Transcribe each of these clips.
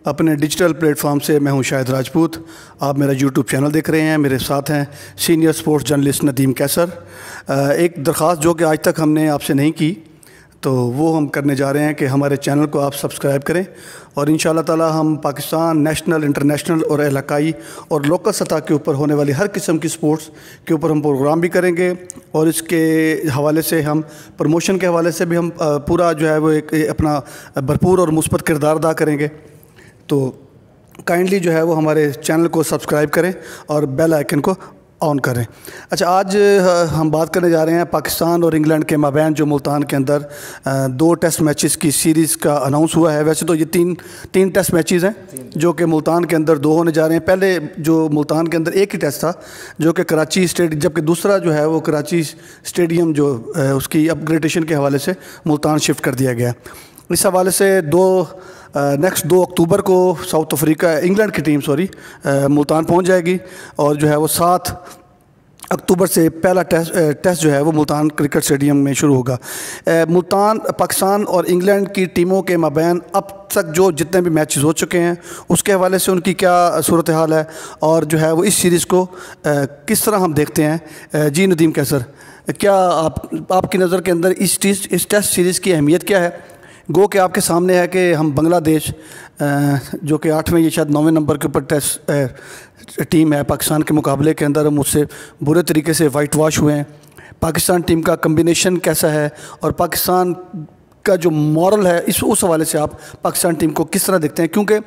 اپنے digital plate form سے میں ہوں شاہد راجپوت. آپ میرا یوٹیوب چینل دیکھ رہے ہیں. میرے ساتھ ہیں سینئر سپورٹس جرنلسٹ ندیم کیسر. ایک درخواست جو کہ آج تک ہم نے آپ سے نہیں کی تو وہ ہم کرنے جا رہے ہیں کہ ہمارے چینل کو آپ سبسکرائب کریں اور انشاءاللہ تعالی ہم پاکستان نیشنل انٹرنیشنل اور علاقائی اور لوکل سطح کے اوپر ہونے والی ہر قسم کی سپورٹس کے اوپر ہم پروگرام بھی کریں گے اور اس کے حوالے سے ہم پروموشن کے حوالے سے بھی ہم پورا جو ہے وہ ایک اپنا بھرپور اور مثبت کردار ادا کریں گے. تو کائنڈلی جو ہے وہ ہمارے چینل کو سبسکرائب کریں اور بیل آئیکن کو آن کریں. اچھا، آج ہم بات کرنے جا رہے ہیں پاکستان اور انگلینڈ کے مابین جو ملتان کے اندر 2 ٹیسٹ میچز کی سیریز کا اناؤنس ہوا ہے. ویسے تو یہ تین ٹیسٹ میچز ہیں جو کہ ملتان کے اندر 2 ہونے جا رہے ہیں. پہلے جو ملتان کے اندر ایک ہی ٹیسٹ تھا جو کہ کراچی اسٹیڈیم، جبکہ دوسرا جو ہے وہ کراچی اسٹیڈیم جو اس کی اپ گریڈیشن کے حوالے سے ملتان شفٹ کر دیا گیا. اس حوالے سے نیکسٹ 2 اکتوبر کو ساؤتھ افریقہ انگلینڈ کی ٹیم ملتان پہنچ جائے گی اور جو ہے وہ 7 اکتوبر سے پہلا ٹیسٹ جو ہے وہ ملتان کرکٹ اسٹیڈیم میں شروع ہوگا. ملتان پاکستان اور انگلینڈ کی ٹیموں کے مابین اب تک جو جتنے بھی میچز ہو چکے ہیں اس کے حوالے سے ان کی کیا صورتحال ہے اور جو ہے وہ اس سیریز کو کس طرح ہم دیکھتے ہیں. جی ندیم کیسر، کیا آپ کی نظر کے اندر اس ٹیسٹ سیریز کی اہمیت کیا ہے؟ گو کہ آپ کے سامنے ہے کہ ہم بنگلہ دیش جو کہ 8ویں یا شاید 9ویں نمبر کے اوپر ٹیسٹ ٹیم ہے پاکستان کے مقابلے کے اندر، ہم اس سے برے طریقے سے وائٹ واش ہوئے ہیں. پاکستان ٹیم کا کمبینیشن کیسا ہے اور پاکستان کا جو مورل ہے اس حوالے سے آپ پاکستان ٹیم کو کس طرح دیکھتے ہیں؟ کیونکہ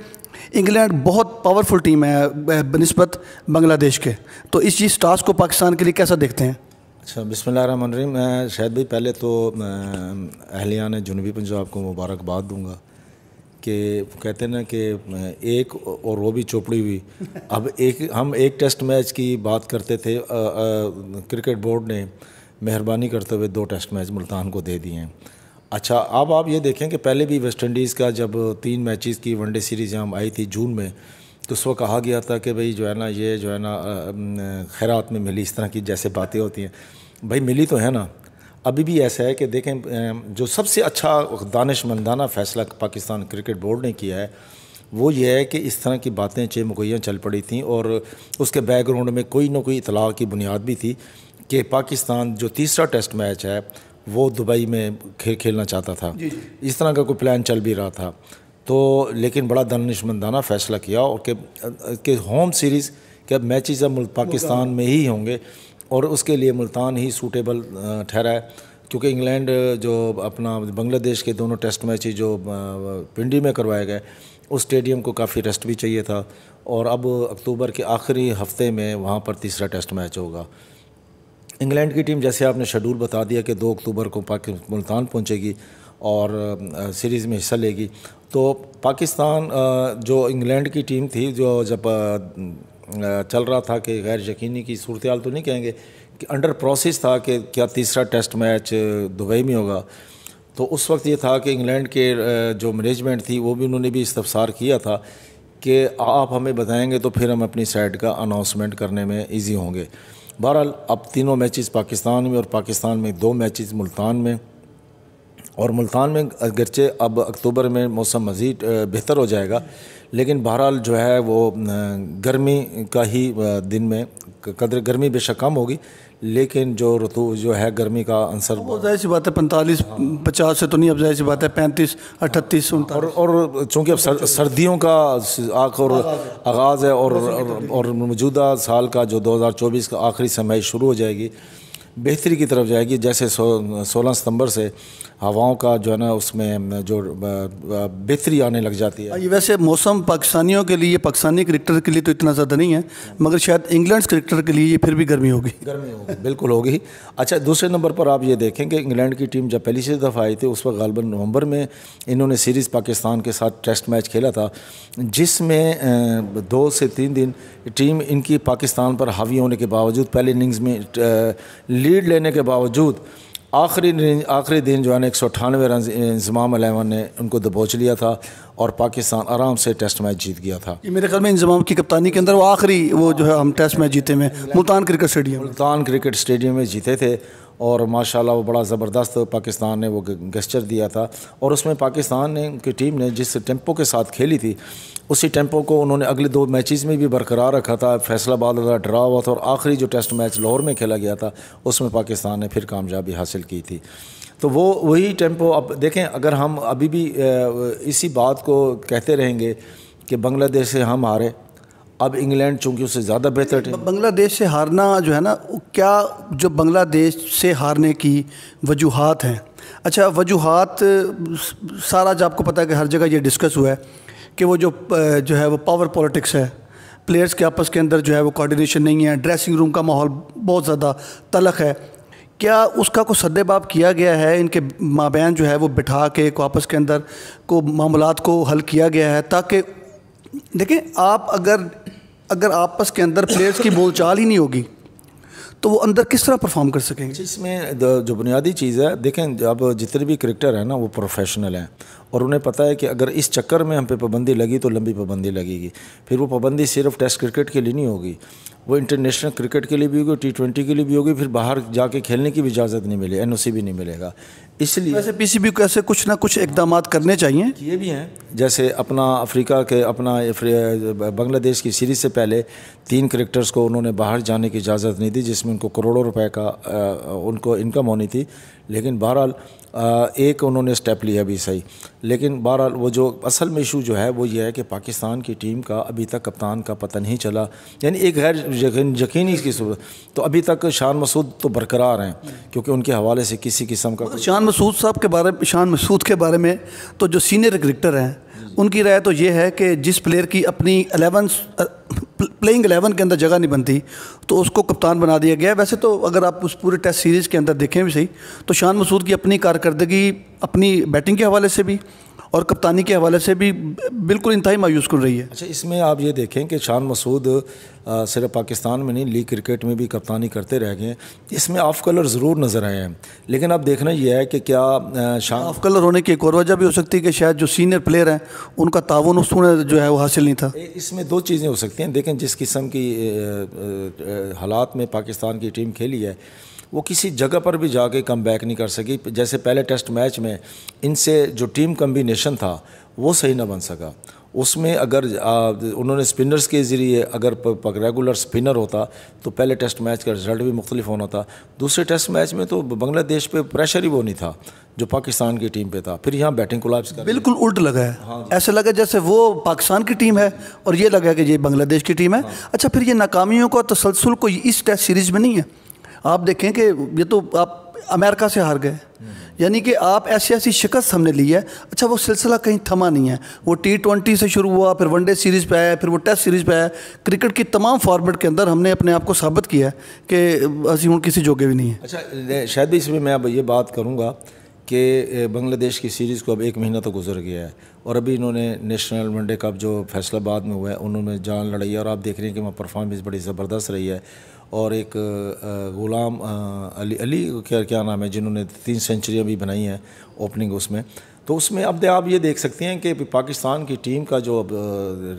انگلینڈ بہت پاورفل ٹیم ہے بنسبت بنگلہ دیش کے، تو اس چیز ٹاسک کو پاکستان کے لیے کیسا دیکھتے ہیں؟ اچھا، بسم اللہ الرحمن الرحیم. میں شاید بھائی پہلے تو اہلیان جنوبی پنجاب کو مبارکباد دوں گا کہ کہتے ہیں نا کہ ایک اور وہ بھی چوپڑی ہوئی. اب ہم ایک ٹیسٹ میچ کی بات کرتے تھے، کرکٹ بورڈ نے مہربانی کرتے ہوئے 2 ٹیسٹ میچ ملتان کو دے دیے ہیں. اچھا، اب آپ یہ دیکھیں کہ پہلے بھی ویسٹ انڈیز کا جب 3 میچز کی ون ڈے سیریز یہاں آئی تھی جون میں، تو اس وقت کہا گیا تھا کہ بھئی جو ہے نا یہ جو ہے نا خیرات میں ملی، اس طرح کی جیسے باتیں ہوتی ہیں. بھائی ملی تو ہے نا. ابھی بھی ایسا ہے کہ دیکھیں جو سب سے اچھا دانش مندانہ فیصلہ پاکستان کرکٹ بورڈ نے کیا ہے وہ یہ ہے کہ اس طرح کی باتیں مگویاں چل پڑی تھیں اور اس کے بیک گراؤنڈ میں کوئی نہ کوئی اطلاع کی بنیاد بھی تھی کہ پاکستان جو تیسرا ٹیسٹ میچ ہے وہ دبئی میں کھیلنا چاہتا تھا. اس طرح کا کوئی پلان چل بھی رہا تھا. تو لیکن بڑا دانشمندانہ فیصلہ کیا اور کہ ہوم سیریز کے میچز اب پاکستان میں ہی ہوں گے اور اس کے لیے ملتان ہی سوٹیبل ٹھہرا ہے کیونکہ انگلینڈ جو اپنا بنگلہ دیش کے دونوں ٹیسٹ میچز جو پنڈی میں کروائے گئے اس اسٹیڈیم کو کافی ریسٹ بھی چاہیے تھا اور اب اکتوبر کے آخری ہفتے میں وہاں پر تیسرا ٹیسٹ میچ ہوگا. انگلینڈ کی ٹیم جیسے آپ نے شیڈول بتا دیا کہ 2 اکتوبر کو ملتان پہنچے گی اور سیریز میں حصہ لے گی. تو پاکستان جو انگلینڈ کی ٹیم تھی جو جب چل رہا تھا کہ غیر یقینی کی صورتحال تو نہیں کہیں گے کہ انڈر پروسیس تھا کہ کیا تیسرا ٹیسٹ میچ دبئی میں ہوگا، تو اس وقت یہ تھا کہ انگلینڈ کے جو مینجمنٹ تھی وہ بھی انہوں نے بھی استفسار کیا تھا کہ آپ ہمیں بتائیں گے تو پھر ہم اپنی سائڈ کا اناؤنسمنٹ کرنے میں ایزی ہوں گے. بہرحال اب تینوں میچز پاکستان میں اور پاکستان میں 2 میچز ملتان میں، اور ملتان میں اگرچہ اب اکتوبر میں موسم مزید بہتر ہو جائے گا لیکن بہرحال جو ہے وہ گرمی کا ہی دن میں قدر گرمی بے شک کم ہوگی لیکن جو ہے گرمی کا عنصر بہت ظاہر سی بات ہے 45-50 سے تو نہیں، اب ظاہر سی بات ہے 35-38 اور چونکہ اب سردیوں کا آغاز ہے اور موجودہ سال کا جو 2024 کا آخری سمائی شروع ہو جائے گی، بہتری کی طرف جائے گی. جیسے 16 ستمبر سے ہواؤں کا جو ہے نا اس میں جو بہتری آنے لگ جاتی ہے. ویسے موسم پاکستانیوں کے لیے، پاکستانی کرکٹر کے لیے تو اتنا زیادہ نہیں ہے مگر شاید انگلینڈ کرکٹر کے لیے یہ پھر بھی گرمی ہوگی. بالکل ہوگی. اچھا، دوسرے نمبر پر آپ یہ دیکھیں کہ انگلینڈ کی ٹیم جب پہلی سے دفعہ آئی تھی اس وقت غالباً نومبر میں انہوں نے سیریز پاکستان کے ساتھ ٹیسٹ میچ کھیلا تھا جس میں 2 سے 3 دن ٹیم ان کی پاکستان پر حاوی ہونے کے باوجود پہلے اننگز میں لیڈ لینے کے باوجود آخری دن جو ہے نا 198 رنز انضمام 11 نے ان کو دبوچ لیا تھا اور پاکستان آرام سے ٹیسٹ میچ جیت گیا تھا. میرے خیال میں انضمام کی کپتانی کے اندر وہ آخری وہ جو ہے ہم ٹیسٹ میچ جیتے میں ملتان کرکٹ اسٹیڈیم میں جیتے تھے اور ماشاءاللہ وہ بڑا زبردست پاکستان نے وہ گیسچر دیا تھا، اور اس میں پاکستان نے کی ٹیم نے جس ٹیمپو کے ساتھ کھیلی تھی اسی ٹیمپو کو انہوں نے اگلے 2 میچز میں بھی برقرار رکھا تھا. فیصلہ آباد والا ڈرا ہوا تھا اور آخری جو ٹیسٹ میچ لاہور میں کھیلا گیا تھا اس میں پاکستان نے پھر کامیابی حاصل کی تھی. تو وہی ٹیمپو اب دیکھیں، اگر ہم ابھی بھی اسی بات کو کہتے رہیں گے کہ بنگلہ دیش سے ہم ہارے، اب انگلینڈ چونکہ اس سے زیادہ بہتر ٹیم. بنگلہ دیش سے ہارنا جو ہے نا، کیا جو بنگلہ دیش سے ہارنے کی وجوہات ہیں؟ اچھا، وجوہات سارا جو آپ کو پتہ ہے کہ ہر جگہ یہ ڈسکس ہوا ہے کہ وہ جو ہے وہ پاور پولیٹکس ہے، پلیئرز کے آپس کے اندر جو ہے وہ کوارڈینیشن نہیں ہے، ڈریسنگ روم کا ماحول بہت زیادہ تلخ ہے. کیا اس کا کوئی سد باب کیا گیا ہے؟ ان کے مابین جو ہے وہ بٹھا کے آپس کے اندر کو معاملات کو حل کیا گیا ہے؟ تاکہ دیکھیں، آپ اگر آپس کے اندر پلیئرز کی بول چال ہی نہیں ہوگی تو وہ اندر کس طرح پرفارم کر سکیں گے؟ اس میں جو بنیادی چیز ہے، دیکھیں اب جتنے بھی کرکٹر ہیں نا وہ پروفیشنل ہیں، اور انہیں پتہ ہے کہ اگر اس چکر میں ہم پہ پابندی لگی تو لمبی پابندی لگے گی. پھر وہ پابندی صرف ٹیسٹ کرکٹ کے لیے نہیں ہوگی، وہ انٹرنیشنل کرکٹ کے لیے بھی ہوگی، T20 کے لیے بھی ہوگی. پھر باہر جا کے کھیلنے کی بھی اجازت نہیں ملے، NOC بھی نہیں ملے گا. اس لیے ویسے PCB کو ایسے کچھ نہ کچھ اقدامات کرنے چاہیے. یہ بھی ہیں، جیسے اپنا افریقہ کے بنگلہ دیش کی سیریز سے پہلے 3 کرکٹرز کو انہوں نے باہر جانے کی اجازت نہیں دی، جس میں ان کو کروڑوں روپے کا ان کو انکم ہونی تھی. لیکن بہرحال ایک انہوں نے اسٹیپ لیا بھی صحیح. لیکن بہرحال وہ جو اصل میں ایشو جو ہے وہ یہ ہے کہ پاکستان کی ٹیم کا ابھی تک کپتان کا پتہ نہیں چلا، یعنی ایک غیر یقینی کی صورت. تو ابھی تک شان مسعود تو برقرار ہیں، کیونکہ ان کے حوالے سے کسی قسم کا شان مسعود کے بارے میں تو جو سینئر کرکٹر ہیں ان کی رائے تو یہ ہے کہ جس پلیئر کی اپنی پلینگ 11 کے اندر جگہ نہیں بنتی تو اس کو کپتان بنا دیا گیا. ویسے تو اگر آپ اس پورے ٹیسٹ سیریز کے اندر دیکھیں بھی صحیح تو شان مسعود کی اپنی کارکردگی اپنی بیٹنگ کے حوالے سے بھی اور کپتانی کے حوالے سے بھی بالکل انتہائی مایوس کن رہی ہے. اچھا، اس میں آپ یہ دیکھیں کہ شان مسعود صرف پاکستان میں نہیں، لیگ کرکٹ میں بھی کپتانی کرتے رہ گئے ہیں. اس میں آف کلر ضرور نظر آئے ہیں، لیکن اب دیکھنا یہ ہے کہ کیا شان آف کلر ہونے کی ایک اور وجہ بھی ہو سکتی ہے کہ شاید جو سینئر پلیئر ہیں ان کا تعاون اس نے جو ہے وہ حاصل نہیں تھا. اس میں 2 چیزیں ہو سکتی ہیں. دیکھیں جس قسم کی حالات میں پاکستان کی ٹیم کھیلی ہے وہ کسی جگہ پر بھی جا کے کم بیک نہیں کر سکی. جیسے پہلے ٹیسٹ میچ میں ان سے جو ٹیم کمبینیشن تھا وہ صحیح نہ بن سکا. اس میں اگر انہوں نے سپنرز کے ذریعے اگر ریگولر سپنر ہوتا تو پہلے ٹیسٹ میچ کا رزلٹ بھی مختلف ہونا تھا. دوسرے ٹیسٹ میچ میں تو بنگلہ دیش پہ پریشر ہی وہ نہیں تھا جو پاکستان کی ٹیم پہ تھا. پھر یہاں بیٹنگ کولیپس کر بالکل الٹ لگا ہے. ایسے لگا جیسے وہ پاکستان کی ٹیم ہے اور یہ لگا کہ یہ بنگلہ دیش کی ٹیم ہے. اچھا، پھر یہ ناکامیوں کا تسلسل کوئی اس ٹیسٹ سیریز میں نہیں ہے. آپ دیکھیں کہ یہ تو آپ امریکہ سے ہار گئے، یعنی کہ آپ ایسی شکست ہم نے لی ہے. اچھا، وہ سلسلہ کہیں تھما نہیں ہے. وہ T20 سے شروع ہوا، پھر ون ڈے سیریز پہ آیا، پھر وہ ٹیسٹ سیریز پہ آیا. کرکٹ کی تمام فارمیٹ کے اندر ہم نے اپنے آپ کو ثابت کیا ہے کہ اسی ہوں کسی جوگے بھی نہیں ہے. اچھا، شاید بھی اس میں اب یہ بات کروں گا کہ بنگلہ دیش کی سیریز کو اب 1 مہینہ تو گزر گیا ہے اور ابھی انہوں نے نیشنل ون ڈے کپ جو فیصلہ آباد میں ہوا ہے انہوں نے جان لڑائی ہے اور آپ دیکھ رہے ہیں کہ وہاں پرفارمنس بڑی زبردست رہی ہے. اور ایک غلام علی کیا نام ہے جنہوں نے 3 سینچریاں بھی بنائی ہیں اوپننگ اس میں. تو اس میں اب آپ یہ دیکھ سکتے ہیں کہ پاکستان کی ٹیم کا جو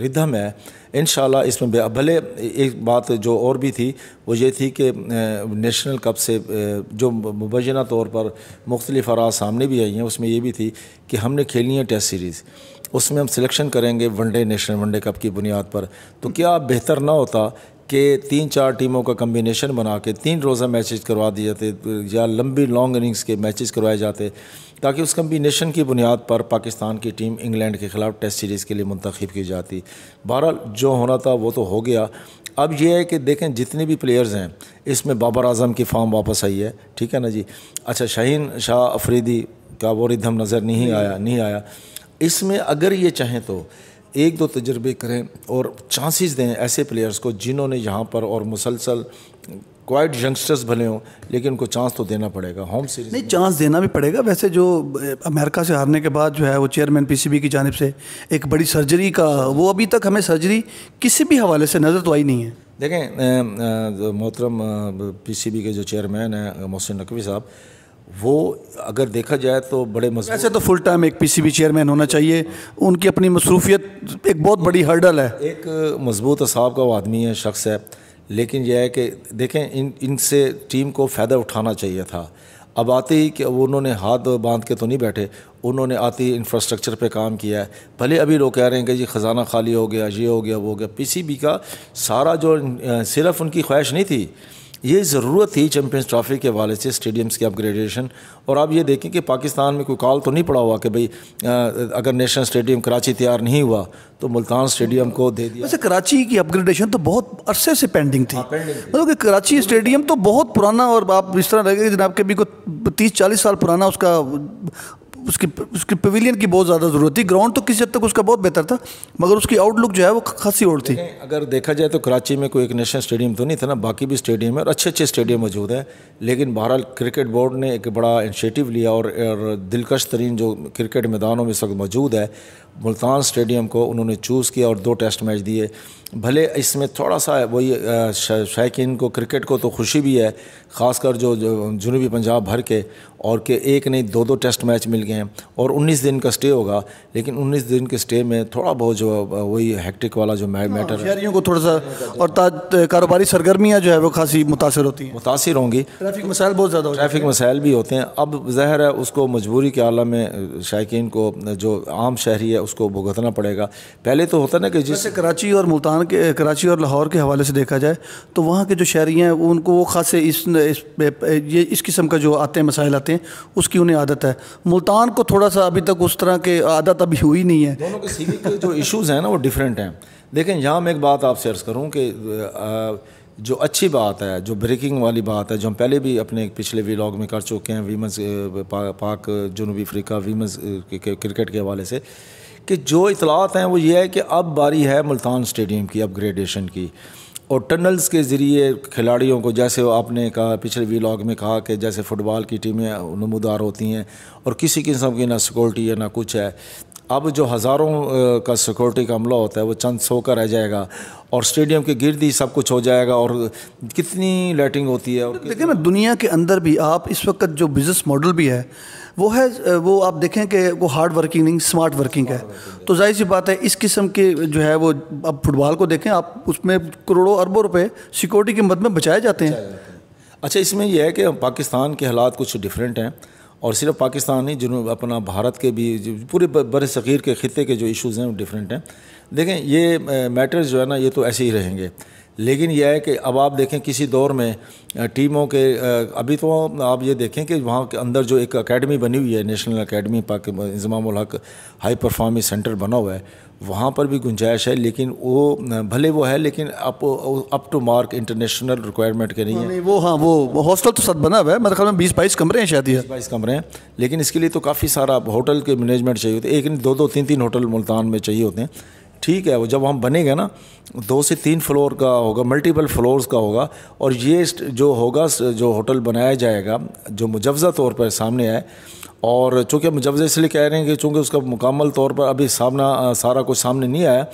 ردھم ہے انشاءاللہ اس میں بھلے ایک بات جو اور بھی تھی وہ یہ تھی کہ نیشنل کپ سے جو مبینہ طور پر مختلف آراء سامنے بھی آئی ہیں اس میں یہ بھی تھی کہ ہم نے کھیلنی ہے ٹیسٹ سیریز، اس میں ہم سلیکشن کریں گے one day national one day cup کی بنیاد پر. تو کیا بہتر نہ ہوتا کہ 3-4 ٹیموں کا کمبینیشن بنا کے 3 روزہ میچز کروا دیے جاتے یا لمبی لانگ اننگز کے میچز کروائے جاتے تاکہ اس کمبینیشن کی بنیاد پر پاکستان کی ٹیم انگلینڈ کے خلاف ٹیسٹ سیریز کے لیے منتخب کی جاتی. بہرحال جو ہونا تھا وہ تو ہو گیا. اب یہ ہے کہ دیکھیں جتنے بھی پلیئرز ہیں اس میں بابر اعظم کی فارم واپس آئی ہے، ٹھیک ہے نا جی. اچھا، شاہین شاہ افریدی کا وہ ردھم نظر نہیں آیا. اس میں اگر یہ چاہیں تو 1-2 تجربے کریں اور چانسز دیں ایسے پلیئرز کو جنہوں نے یہاں پر اور مسلسل کوائٹ ینگسٹرز بھلے ہوں لیکن ان کو چانس تو دینا پڑے گا. ہوم سیریز نہیں، چانس دینا بھی پڑے گا. ویسے جو امریکہ سے ہارنے کے بعد جو ہے وہ چیئرمین PCB کی جانب سے ایک بڑی سرجری کا وہ ابھی تک ہمیں سرجری کسی بھی حوالے سے نظر تو آئی نہیں ہے. دیکھیں محترم PCB کے جو چیئرمین ہیں محسن نقوی صاحب، وہ اگر دیکھا جائے تو بڑے مضبوط، ایسے تو فل ٹائم ایک PCB چیئرمین ہونا چاہیے. ان کی اپنی مصروفیت ایک بہت بڑی ہرڈل ہے. ایک مضبوط اصحاب کا وہ آدمی ہے، شخص ہے، لیکن یہ ہے کہ دیکھیں ان سے ٹیم کو فائدہ اٹھانا چاہیے تھا. اب آتے ہی کہ انہوں نے ہاتھ باندھ کے تو نہیں بیٹھے, انہوں نے آتے ہی انفراسٹرکچر پہ کام کیا ہے. بھلے ابھی لوگ کہہ رہے ہیں کہ جی خزانہ خالی ہو گیا, یہ ہو گیا, وہ ہو گیا. پی سی بی کا سارا جو صرف ان کی خواہش نہیں تھی, یہ ضرورت تھی چیمپئنز ٹرافی کے حوالے سے اسٹیڈیمز کی اپ گریڈیشن. اور آپ یہ دیکھیں کہ پاکستان میں کوئی کال تو نہیں پڑا ہوا کہ بھئی اگر نیشنل اسٹیڈیم کراچی تیار نہیں ہوا تو ملتان اسٹیڈیم کو دے دیا. ویسے کراچی کی اپ گریڈیشن تو بہت عرصے سے پینڈنگ تھی, مطلب کہ کراچی اسٹیڈیم تو بہت پرانا, اور آپ اس طرح لگے جناب کے بھی کو 30-40 سال پرانا اس کی پویلین کی بہت زیادہ ضرورت تھی. گراؤنڈ تو کسی حد تک اس کا بہت بہتر تھا, مگر اس کی آؤٹ لک جو ہے وہ خاصی اور تھی. اگر دیکھا جائے تو کراچی میں کوئی ایک نیشنل اسٹیڈیم تو نہیں تھا نا, باقی بھی اسٹیڈیم ہے اور اچھے اچھے اسٹیڈیم موجود ہیں. لیکن بہرحال کرکٹ بورڈ نے ایک بڑا انیشیٹو لیا اور دلکش ترین جو کرکٹ میدانوں میں اس وقت موجود ہے, ملتان اسٹیڈیم کو انہوں نے چوز کیا اور 2 ٹیسٹ میچ دیے. بھلے اس میں تھوڑا سا وہی شائقین کو کرکٹ کو تو خوشی بھی ہے, خاص کر جو جنوبی پنجاب بھر کے, اور کہ ایک نہیں 2 ٹیسٹ میچ مل گئے ہیں اور 19 دن کا سٹے ہوگا. لیکن 19 دن کے سٹے میں تھوڑا بہت جو وہی ہیکٹک والا جو میٹر ہے, شہریوں کو تھوڑا سا, اور کاروباری سرگرمیاں جو ہے وہ خاصی متاثر ہوتی ہیں, متاثر ہوں گی. ٹریفک مسائل بہت زیادہ ٹریفک مسائل بھی ہوتے ہیں. اب ظاہر ہے اس کو مجبوری کے عالم میں شائقین کو, جو عام شہری ہے اس کو بھگتنا پڑے گا. پہلے تو ہوتا نا کہ جیسے کراچی اور ملتان کے, کراچی اور لاہور کے حوالے سے دیکھا جائے تو وہاں کے جو شہری ہیں ان کو وہ خاصے اس قسم کا جو آتے ہیں مسائل آتے ہیں اس کی انہیں عادت ہے. ملتان کو تھوڑا سا ابھی تک اس طرح کے عادت ابھی ہوئی نہیں ہے. دونوں کے سیوک جو ایشوز ہیں نا وہ ڈیفرنٹ ہیں. دیکھیں یہاں میں ایک بات آپ سے عرض کروں کہ جو اچھی بات ہے, جو بریکنگ والی بات ہے, جو ہم پہلے بھی اپنے پچھلے ویلاگ میں کر چکے ہیں ویمنز پاک جنوبی افریقہ ویمنز کرکٹ کے حوالے سے, کہ جو اطلاعات ہیں وہ یہ ہے کہ اب باری ہے ملتان اسٹیڈیم کی اپ گریڈیشن کی, اور ٹنلز کے ذریعے کھلاڑیوں کو, جیسے آپ نے کہا پچھلے ویلاگ میں کہا کہ جیسے فٹ بال کی ٹیمیں نمودار ہوتی ہیں اور کسی قسم کی نہ سیکورٹی ہے نہ کچھ ہے, اب جو ہزاروں کا سیکورٹی کا عملہ ہوتا ہے وہ چند 100 کا رہ جائے گا اور اسٹیڈیم کے گرد ہی سب کچھ ہو جائے گا. اور کتنی لائٹنگ ہوتی ہے. اور دیکھیں نا دنیا کے اندر بھی آپ اس وقت جو بزنس ماڈل بھی ہے وہ ہے, وہ آپ دیکھیں کہ وہ ہارڈ ورکنگ نہیں اسمارٹ ورکنگ ہے. تو ظاہر سی بات ہے اس قسم کے جو ہے وہ, اب فٹ بال کو دیکھیں آپ, اس میں کروڑوں اربوں روپے سیکورٹی کے مد میں بچائے جاتے ہیں. اچھا اس میں یہ ہے کہ پاکستان کے حالات کچھ ڈیفرنٹ ہیں, اور صرف پاکستان نہیں, جنوب اپنا بھارت کے بھی پورے بر صغیر کے خطے کے جو ایشوز ہیں وہ ڈیفرنٹ ہیں. دیکھیں یہ میٹرز جو ہے نا یہ تو ایسے ہی رہیں گے, لیکن یہ ہے کہ اب آپ دیکھیں کسی دور میں ٹیموں کے, ابھی تو آپ یہ دیکھیں کہ وہاں کے اندر جو ایک اکیڈمی بنی ہوئی ہے, نیشنل اکیڈمی انضمام الحق ہائی پرفارمنس سینٹر بنا ہوا ہے, وہاں پر بھی گنجائش ہے. لیکن وہ بھلے وہ ہے لیکن up to mark international requirement کے نہیں ہے. وہ ہاسٹل تو ساتھ بنا ہوا ہے, میرے خیال میں 20-22 کمرے ہیں شاید, 22 کمرے ہیں. لیکن اس کے لیے تو کافی سارا ہوٹل کے مینجمنٹ چاہیے ہوتے ہیں. ایک نہیں 2-2 3-3 ہوٹل ملتان میں چاہیے ہوتے ہیں. ٹھیک ہے, وہ جب ہم بنے گا نا 2 سے 3 فلور کا ہوگا, ملٹیپل فلورز کا ہوگا, اور یہ جو ہوگا جو ہوٹل بنایا جائے گا جو مجوزہ طور پر سامنے ہے, اور چونکہ مجوزہ اس لیے کہہ رہے ہیں کہ چونکہ اس کا مکمل طور پر ابھی سارا کچھ سامنے نہیں آیا.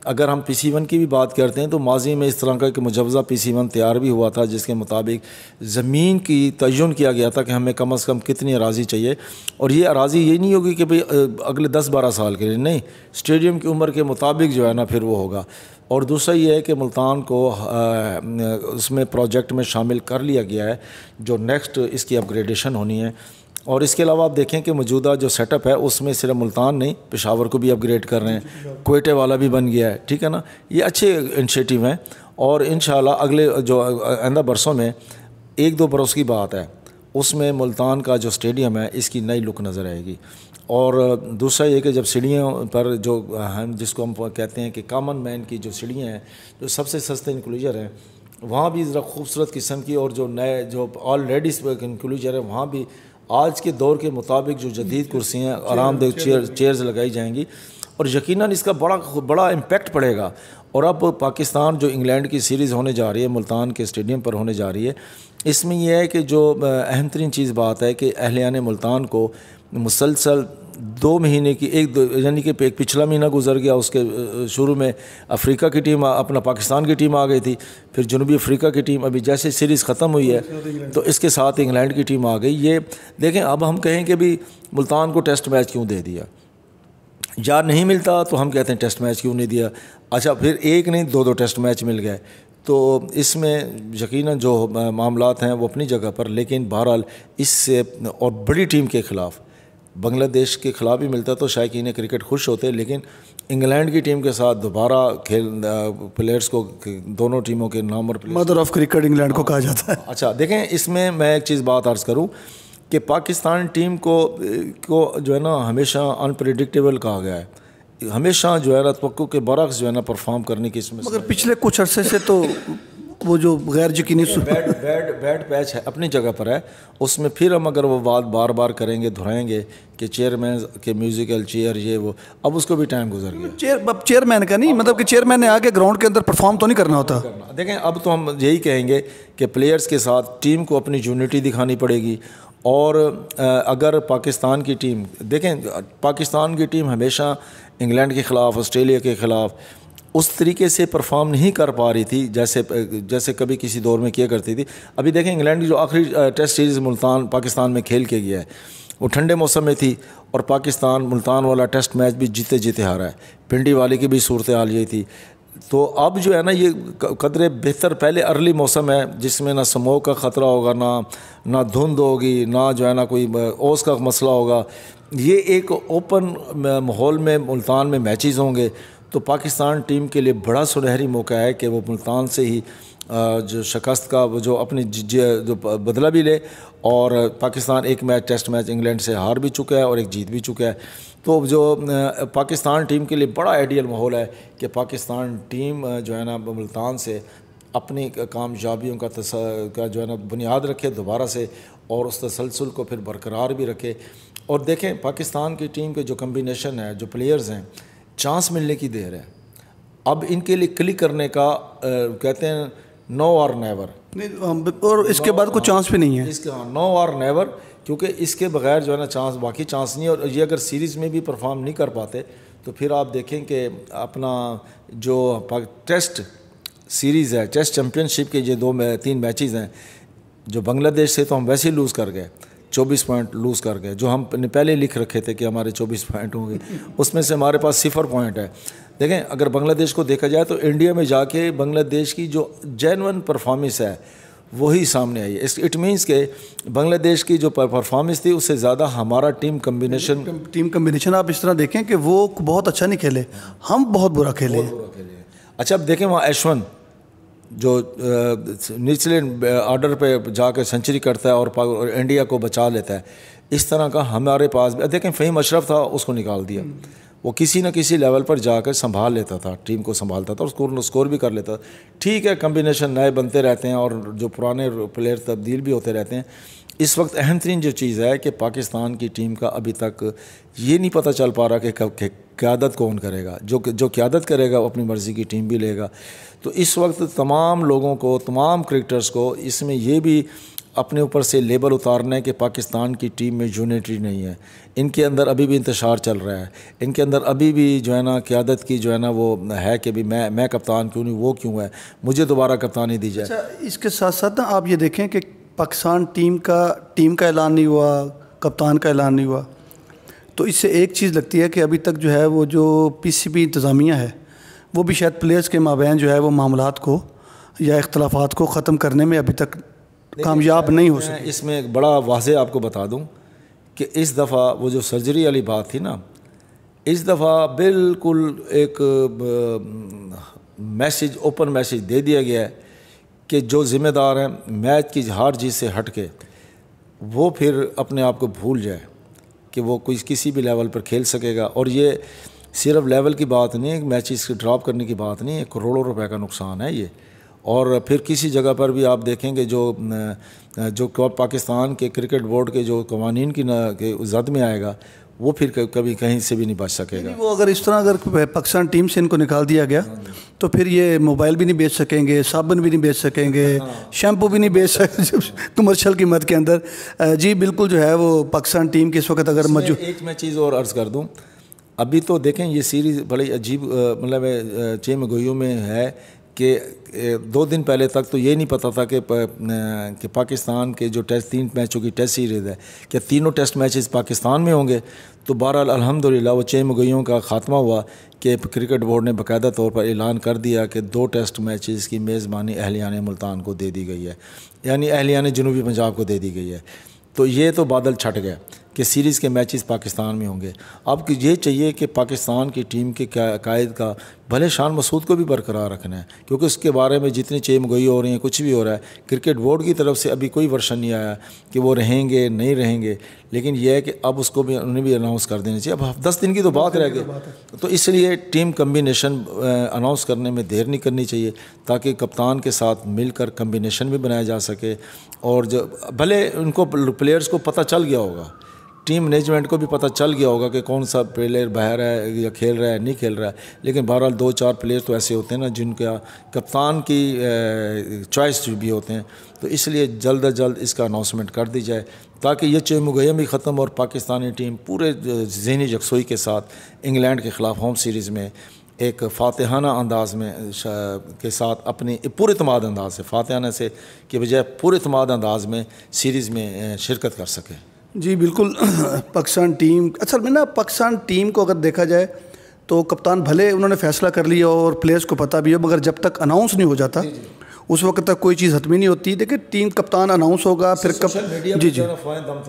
اگر ہم PC1 کی بھی بات کرتے ہیں تو ماضی میں اس طرح کا کہ مجوزہ PC1 تیار بھی ہوا تھا, جس کے مطابق زمین کی تعین کیا گیا تھا کہ ہمیں کم از کم کتنی اراضی چاہیے. اور یہ اراضی یہ نہیں ہوگی کہ بھئی اگلے 10-12 سال کے لیے, نہیں, اسٹیڈیم کی عمر کے مطابق جو ہے نا پھر وہ ہوگا. اور دوسرا یہ ہے کہ ملتان کو اس میں پروجیکٹ میں شامل کر لیا گیا ہے جو نیکسٹ اس کی اپ گریڈیشن ہونی ہے. اور اس کے علاوہ آپ دیکھیں کہ موجودہ جو سیٹ اپ ہے اس میں صرف ملتان نہیں, پشاور کو بھی اپ گریڈ کر رہے ہیں, کوئٹے والا بھی بن گیا ہے. ٹھیک ہے نا, یہ اچھے انیشیٹو ہیں. اور انشاءاللہ اگلے جو آئندہ برسوں میں 1-2 برس کی بات ہے, اس میں ملتان کا جو اسٹیڈیم ہے اس کی نئی لک نظر آئے گی. اور دوسرا یہ کہ جب سیڑھیوں پر جو ہم جس کو ہم کہتے ہیں کہ کامن مین کی جو سیڑھیاں ہیں جو سب سے سستے انکلوجر ہیں, وہاں بھی ذرا خوبصورت قسم کی, اور جو نئے جو آلریڈی انکلوجر ہے وہاں بھی آج کے دور کے مطابق جو جدید کرسیاں آرام دہ چیئرز لگائی جائیں گی, اور یقیناً اس کا بڑا امپیکٹ پڑے گا. اور اب پاکستان جو انگلینڈ کی سیریز ہونے جا رہی ہے ملتان کے اسٹیڈیم پر ہونے جا رہی ہے, اس میں یہ ہے کہ جو اہم ترین چیز بات ہے کہ اہلیان ملتان کو مسلسل 2 مہینے کی یعنی کہ ایک پچھلا مہینہ گزر گیا, اس کے شروع میں افریقہ کی ٹیم اپنا پاکستان کی ٹیم آ گئی تھی, پھر جنوبی افریقہ کی ٹیم, ابھی جیسے سیریز ختم ہوئی ہے تو اس کے ساتھ انگلینڈ کی ٹیم آ گئی. یہ دیکھیں اب ہم کہیں کہ بھی ملتان کو ٹیسٹ میچ کیوں دے دیا, یا نہیں ملتا تو ہم کہتے ہیں ٹیسٹ میچ کیوں نہیں دیا. اچھا پھر ایک نہیں 2 ٹیسٹ میچ مل گئے تو اس میں یقیناً جو معاملات ہیں وہ اپنی جگہ پر، لیکن بہرحال اس سے اور بڑی ٹیم کے خلاف بنگلہ دیش کے خلاف بھی ملتا تو شائقین کرکٹ خوش ہوتے، لیکن انگلینڈ کی ٹیم کے ساتھ دوبارہ کھیل پلیئرز کو دونوں ٹیموں کے نام اور مدر آف کرکٹ انگلینڈ کو کہا جاتا ہے. اچھا دیکھیں اس میں ایک چیز بات عرض کروں کہ پاکستان ٹیم کو جو ہے نا ہمیشہ انپریڈکٹیبل کہا گیا ہے، ہمیشہ جو ہے نا توقع کے برعکس جو ہے نا پرفارم کرنے کی اس میں، مگر پچھلے کچھ عرصے سے تو وہ جو غیر یقینی بیڈ پیچ ہے اپنی جگہ پر ہے، اس میں پھر ہم اگر وہ بات بار بار کریں گے دہرائیں گے کہ چیئرمین کے میوزیکل چیئر یہ وہ، اب اس کو بھی ٹائم گزر گیا. اب چیئرمین کا نہیں مطلب کہ چیئرمین نے آ کے گراؤنڈ کے اندر پرفارم تو نہیں کرنا ہوتا. دیکھیں اب تو ہم یہی کہیں گے کہ پلیئرز کے ساتھ ٹیم کو اپنی یونٹی دکھانی پڑے گی. اور اگر پاکستان کی ٹیم دیکھیں، پاکستان کی ٹیم ہمیشہ انگلینڈ کے خلاف، آسٹریلیا کے خلاف اس طریقے سے پرفارم نہیں کر پا رہی تھی جیسے کبھی کسی دور میں کیا کرتی تھی. ابھی دیکھیں انگلینڈ کی جو آخری ٹیسٹ سیریز پاکستان میں کھیل کے گیا ہے وہ ٹھنڈے موسم میں تھی، اور پاکستان ملتان والا ٹیسٹ میچ بھی جیتے ہارا ہے. پنڈی والے کی بھی صورتحال یہی تھی. تو اب جو ہے نا یہ قدرے بہتر، پہلے ارلی موسم ہے جس میں نہ سموک کا خطرہ ہوگا، نہ دھند ہوگی، نہ جو ہے نا کوئی اوس کا مسئلہ ہوگا. یہ ایک اوپن ماحول میں ملتان میں میچز ہوں گے، تو پاکستان ٹیم کے لیے بڑا سنہری موقع ہے کہ وہ ملتان سے ہی جو شکست کا جو اپنی جو بدلہ بھی لے. اور پاکستان ایک ٹیسٹ میچ انگلینڈ سے ہار بھی چکا ہے اور ایک جیت بھی چکا ہے. تو جو پاکستان ٹیم کے لیے بڑا آئیڈیل ماحول ہے کہ پاکستان ٹیم جو ہے نا ملتان سے اپنی کامیابیوں کا جو ہے نا بنیاد رکھے دوبارہ سے، اور اس تسلسل کو پھر برقرار بھی رکھے. اور دیکھیں پاکستان کی ٹیم کے جو کمبینیشن ہے، جو پلیئرز ہیں، چانس ملنے کی دیر ہے. اب ان کے لیے کلک کرنے کا کہتے ہیں نو اور نیور، اور اس کے بعد کوئی چانس بھی نہیں ہے اس کا نو اور نیور، کیونکہ اس کے بغیر جو ہے نا چانس، باقی چانس نہیں ہے. اور یہ اگر سیریز میں بھی پرفارم نہیں کر پاتے تو پھر آپ دیکھیں کہ اپنا جو ٹیسٹ سیریز ہے، ٹیسٹ چیمپئن شپ کے یہ 3 میچز ہیں، جو بنگلہ دیش سے تو ہم ویسے ہی لوز کر گئے، 24 پوائنٹ لوز کر گئے، جو ہم نے پہلے لکھ رکھے تھے کہ ہمارے 24 پوائنٹ ہوں گے، اس میں سے ہمارے پاس 0 پوائنٹ ہے. دیکھیں اگر بنگلہ دیش کو دیکھا جائے تو انڈیا میں جا کے بنگلہ دیش کی جو جینون پرفارمنس ہے وہی سامنے آئی ہے. اٹ مینس کہ بنگلہ دیش کی جو پرفارمنس تھی اس سے زیادہ ہمارا ٹیم کمبینیشن آپ اس طرح دیکھیں کہ وہ بہت اچھا نہیں کھیلے، ہم بہت برا کھیلے. اچھا اب دیکھیں وہاں ایشون جو نچلے آرڈر پہ جا کے سنچری کرتا ہے اور انڈیا کو بچا لیتا ہے، اس طرح کا ہمارے پاس بھی. دیکھیں فہیم اشرف تھا، اس کو نکال دیا، وہ کسی نہ کسی لیول پر جا کر سنبھال لیتا تھا، ٹیم کو سنبھالتا تھا اور اسکور بھی کر لیتا تھا. ٹھیک ہے کمبینیشن نئے بنتے رہتے ہیں اور جو پرانے پلیئر تبدیل بھی ہوتے رہتے ہیں. اس وقت اہم ترین جو چیز ہے کہ پاکستان کی ٹیم کا ابھی تک یہ نہیں پتہ چل پا رہا کہ قیادت کون کرے گا. جو قیادت کرے گا وہ اپنی مرضی کی ٹیم بھی لے گا. تو اس وقت تمام لوگوں کو، تمام کرکٹرز کو اس میں یہ بھی اپنے اوپر سے لیبل اتارنا ہے کہ پاکستان کی ٹیم میں یونٹی نہیں ہے. ان کے اندر ابھی بھی انتشار چل رہا ہے، ان کے اندر ابھی بھی جو ہے نا قیادت کی جو ہے نا وہ ہے کہ بھی میں کپتان کیوں نہیں، وہ کیوں ہے، مجھے دوبارہ کپتانی دی جائے. اچھا اس کے ساتھ ساتھ نا آپ یہ دیکھیں کہ پاکستان ٹیم کا اعلان نہیں ہوا، کپتان کا اعلان نہیں ہوا، تو اس سے ایک چیز لگتی ہے کہ ابھی تک جو ہے وہ جو پی سی بی انتظامیہ ہے وہ بھی شاید پلیئرز کے مابین جو ہے وہ معاملات کو یا اختلافات کو ختم کرنے میں ابھی تک کامیاب نہیں ہو سکے. اس میں ایک بڑا واضح آپ کو بتا دوں کہ اس دفعہ وہ جو سرجری والی بات تھی نا، اس دفعہ بالکل ایک میسیج، اوپن میسیج دے دیا گیا ہے کہ جو ذمہ دار ہیں میچ کی ہار جیت سے ہٹ کے وہ پھر اپنے آپ کو بھول جائے کہ وہ کوئی کسی بھی لیول پر کھیل سکے گا. اور یہ صرف لیول کی بات نہیں ہے، میچز کی ڈراپ کرنے کی بات نہیں ہے، کروڑوں روپے کا نقصان ہے یہ. اور پھر کسی جگہ پر بھی آپ دیکھیں گے جو پاکستان کے کرکٹ بورڈ کے جو قوانین کی زد میں آئے گا وہ پھر کبھی کہیں سے بھی نہیں بچ سکے گا. وہ اگر اس طرح اگر پاکستان ٹیم سے ان کو نکال دیا گیا تو پھر یہ موبائل بھی نہیں بیچ سکیں گے، صابن بھی نہیں بیچ سکیں گے، شیمپو بھی نہیں بیچ سکیں گے کمرشل قیمت کے اندر. جی بالکل جو ہے وہ پاکستان ٹیم کے اس وقت اگر ایک میں چیز اور عرض کر دوں، ابھی تو دیکھیں یہ سیریز بڑی عجیب مطلب چیم گوئیوں میں ہے کہ 2 دن پہلے تک تو یہ نہیں پتہ تھا کہ پاکستان کے جو 3 میچوں کی ٹیسٹ سیریز ہے کہ تینوں ٹیسٹ میچز پاکستان میں ہوں گے. تو بہرحال الحمدللہ وہ چیمگوئیوں کا خاتمہ ہوا کہ کرکٹ بورڈ نے باقاعدہ طور پر اعلان کر دیا کہ 2 ٹیسٹ میچز کی میزبانی اہلیان ملتان کو دے دی گئی ہے، یعنی اہلیان جنوبی پنجاب کو دے دی گئی ہے. تو یہ تو بادل چھٹ گئے کہ سیریز کے میچز پاکستان میں ہوں گے. اب یہ چاہیے کہ پاکستان کی ٹیم کے قائد کا بھلے شان مسعود کو بھی برقرار رکھنا ہے، کیونکہ اس کے بارے میں جتنی چیمگوئی ہو رہی ہیں، کچھ بھی ہو رہا ہے، کرکٹ بورڈ کی طرف سے ابھی کوئی ورشن نہیں آیا کہ وہ رہیں گے نہیں رہیں گے. لیکن یہ ہے کہ اب اس کو بھی انہیں بھی اناؤنس کر دینا چاہیے. اب 10 دن کی تو بات رہ گئی، تو اس لیے ٹیم کمبینیشن اناؤنس کرنے میں دیر نہیں کرنی چاہیے تاکہ کپتان کے ساتھ مل کر کمبینیشن بھی بنایا جا سکے. اور جو بھلے ان کو پلیئرز کو پتہ چل گیا ہوگا، ٹیم مینجمنٹ کو بھی پتہ چل گیا ہوگا کہ کون سا پلیئر باہر ہے یا کھیل رہا ہے نہیں کھیل رہا ہے، لیکن بہرحال 2-4 پلیئر تو ایسے ہوتے ہیں نا جن کا کپتان کی چوائس بھی ہوتے ہیں. تو اس لیے جلد از جلد اس کا اناؤنسمنٹ کر دی جائے تاکہ یہ چیمگوئیاں بھی ختم اور پاکستانی ٹیم پورے ذہنی یکسوئی کے ساتھ انگلینڈ کے خلاف ہوم سیریز میں ایک فاتحانہ انداز میں کے ساتھ اپنی پورے اعتماد انداز سے، فاتحانہ سے کے بجائے پورے اعتماد انداز میں سیریز میں شرکت کر سکے. جی بالکل. پاکستان ٹیم اصل میں نا پاکستان ٹیم کو اگر دیکھا جائے تو کپتان بھلے انہوں نے فیصلہ کر لیا اور پلیئرز کو پتہ بھی ہو، مگر جب تک اناؤنس نہیں ہو جاتا اس وقت تک کوئی چیز حتمی نہیں ہوتی. دیکھیں ٹیم کپتان اناؤنس ہوگا پھر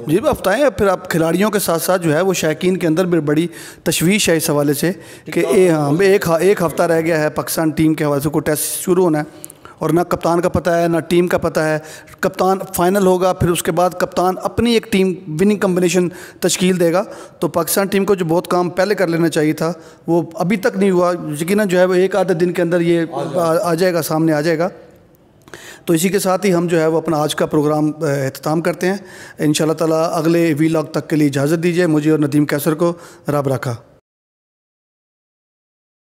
جی بتائیں پھر آپ کھلاڑیوں کے ساتھ ساتھ جو ہے وہ شائقین کے اندر بھی بڑی تشویش ہے اس حوالے سے کہ ایک ہفتہ رہ گیا ہے پاکستان ٹیم کے حوالے سے کوئی ٹیسٹ شروع ہونا ہے اور نہ کپتان کا پتہ ہے نہ ٹیم کا پتہ ہے. کپتان فائنل ہوگا پھر اس کے بعد کپتان اپنی ایک ٹیم وننگ کمبینیشن تشکیل دے گا. تو پاکستان ٹیم کو جو بہت کام پہلے کر لینا چاہیے تھا وہ ابھی تک نہیں ہوا. یقیناً جو ہے وہ 1-8 دن کے اندر یہ آ جائے گا، سامنے آ جائے گا. تو اسی کے ساتھ ہی ہم جو ہے وہ اپنا آج کا پروگرام اختتام کرتے ہیں. انشاءاللہ تعالیٰ اگلے ویلاگ تک کے لیے اجازت دیجیے. مجھے اور ندیم کیسر کو رب رکھا.